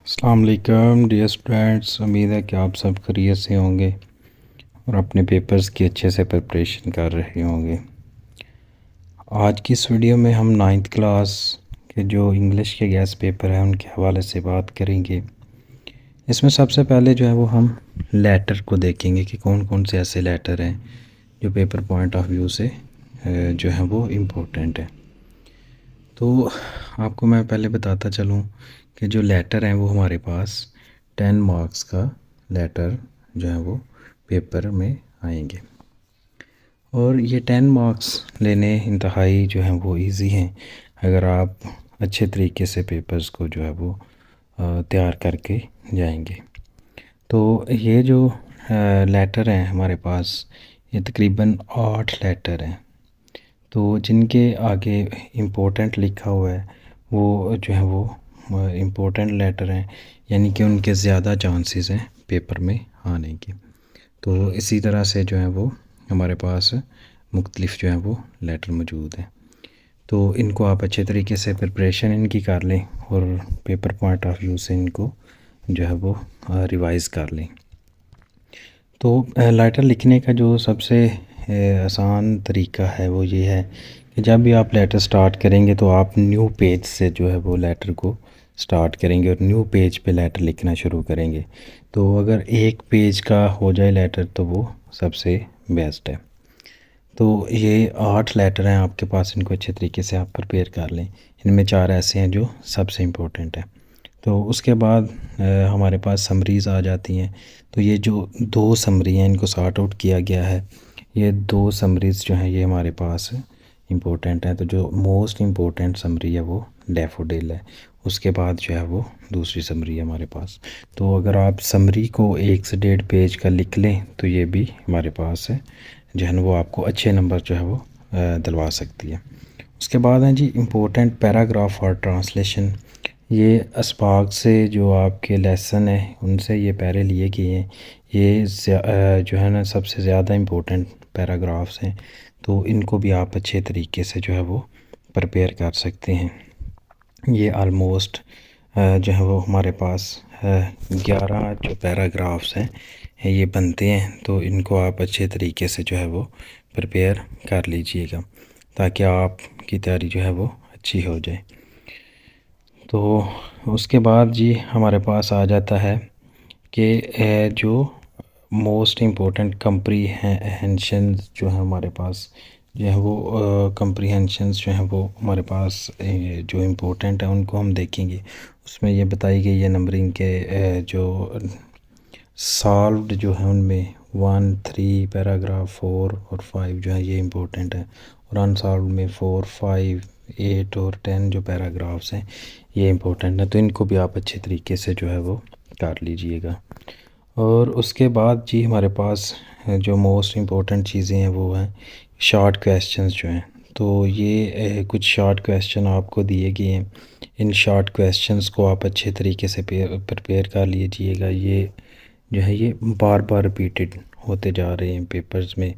अस्सलाम वालेकुम dear students. उम्मीद है कि आप सब खैरियत से होंगे और अपने पेपर्स की अच्छे से प्रिपरेशन कर रहे होंगे। आज की इस वीडियो में हम 9th क्लास के जो इंग्लिश के गेस्ट पेपर हैं उनके हवाले से बात करेंगे। इसमें सबसे पहले जो है वो हम लेटर को देखेंगे कि कौन कौन से ऐसे लेटर हैं जो पेपर पॉइंट ऑफ व्यू से जो है वो इम्पोर्टेंट है। तो आपको मैं पहले बताता चलूँ कि जो लेटर हैं वो हमारे पास 10 मार्क्स का लेटर जो है वो पेपर में आएंगे और ये 10 मार्क्स लेने इंतहाई जो हैं वो इजी हैं अगर आप अच्छे तरीके से पेपर्स को जो है वो तैयार करके जाएंगे। तो ये जो लेटर हैं हमारे पास ये तकरीबन 8 लेटर हैं। तो जिनके आगे इम्पोर्टेंट लिखा हुआ है वो जो है वो इम्पोर्टेंट लेटर हैं, यानी कि उनके ज़्यादा चांसेस हैं पेपर में आने के। तो इसी तरह से जो है वो हमारे पास मुख्तलिफ जो है वो लेटर मौजूद हैं। तो इनको आप अच्छे तरीके से प्रिपरेशन इनकी कर लें और पेपर पॉइंट ऑफ व्यू से इनको जो है वो रिवाइज़ कर लें। तो लेटर लिखने का जो सबसे आसान तरीका है वो ये है कि जब भी आप लेटर स्टार्ट करेंगे तो आप न्यू पेज से जो है वो लेटर को स्टार्ट करेंगे और न्यू पेज पे लेटर लिखना शुरू करेंगे। तो अगर एक पेज का हो जाए लेटर तो वो सबसे बेस्ट है। तो ये 8 लेटर हैं आपके पास, इनको अच्छे तरीके से आप प्रिपेयर कर लें। इनमें 4 ऐसे हैं जो सबसे इम्पोर्टेंट है। तो उसके बाद हमारे पास समरीज़ आ जाती हैं। तो ये जो 2 समरी हैं इनको सॉर्ट आउट किया गया है। ये 2 समरीज़ जो हैं ये हमारे पास इम्पोर्टेंट हैं। तो जो मोस्ट इम्पोर्टेंट समरी है वो डैफोडिल है, उसके बाद जो है वो दूसरी समरी है हमारे पास। तो अगर आप समरी को 1 से 1.5 पेज का लिख लें तो ये भी हमारे पास है जो है ना वो आपको अच्छे नंबर जो है वो दिलवा सकती है। उसके बाद हैं जी इम्पोर्टेंट पैराग्राफ और ट्रांसलेशन। ये अस्बाग से जो आपके लेसन है उनसे ये पैरे लिए गए हैं। ये जो है ना सबसे ज़्यादा इम्पोर्टेंट पैराग्राफ्स हैं। तो इनको भी आप अच्छे तरीके से जो है वो प्रिपेयर कर सकते हैं। ये आलमोस्ट जो है वो हमारे पास 11 जो पैराग्राफ्स हैं ये बनते हैं। तो इनको आप अच्छे तरीके से जो है वो प्रिपेयर कर लीजिएगा ताकि आपकी तैयारी जो है वो अच्छी हो जाए। तो उसके बाद जी हमारे पास आ जाता है कि जो मोस्ट इम्पोर्टेंट कंप्रीहेंशंस जो है हमारे पास जो है वो कंप्रीहेंशंस जो हैं वो हमारे पास जो इम्पोर्टेंट है उनको हम देखेंगे। उसमें ये बताई गई है नंबरिंग के जो सॉल्व्ड जो है उनमें 1, 3 पैराग्राफ 4 और 5 जो है ये इम्पोर्टेंट है और अनसॉल्व्ड में 4, 5, 8 और 10 जो पैराग्राफ्स हैं ये इम्पोर्टेंट है। तो इनको भी आप अच्छे तरीके से जो है वो कर लीजिएगा। और उसके बाद जी हमारे पास जो मोस्ट इम्पोर्टेंट चीज़ें हैं वो हैं शॉर्ट क्वेश्चंस जो हैं। तो ये कुछ शॉर्ट क्वेश्चन आपको दिए गए हैं। इन शॉर्ट क्वेश्चंस को आप अच्छे तरीके से प्रिपेयर कर लीजिएगा। ये जो है ये बार बार रिपीटेड होते जा रहे हैं पेपर्स में।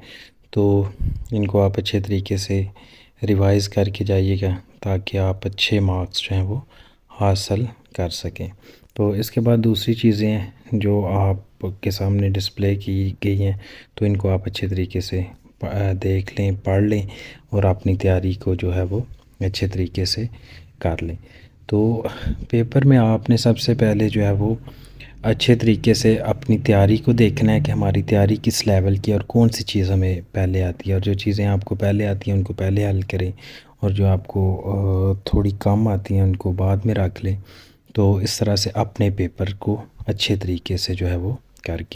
तो इनको आप अच्छे तरीके से रिवाइज़ करके जाइएगा ताकि आप अच्छे मार्क्स जो हैं वो हासिल कर सकें। तो इसके बाद दूसरी चीज़ें जो आपके सामने डिस्प्ले की गई हैं तो इनको आप अच्छे तरीके से देख लें, पढ़ लें और अपनी तैयारी को जो है वो अच्छे तरीके से कर लें। तो पेपर में आपने सबसे पहले जो है वो अच्छे तरीके से अपनी तैयारी को देखना है कि हमारी तैयारी किस लेवल की और कौन सी चीज़ हमें पहले आती है। और जो चीज़ें आपको पहले आती हैं उनको पहले हल करें और जो आपको थोड़ी कम आती हैं उनको बाद में रख लें। तो इस तरह से अपने पेपर को अच्छे तरीके से जो है वो करके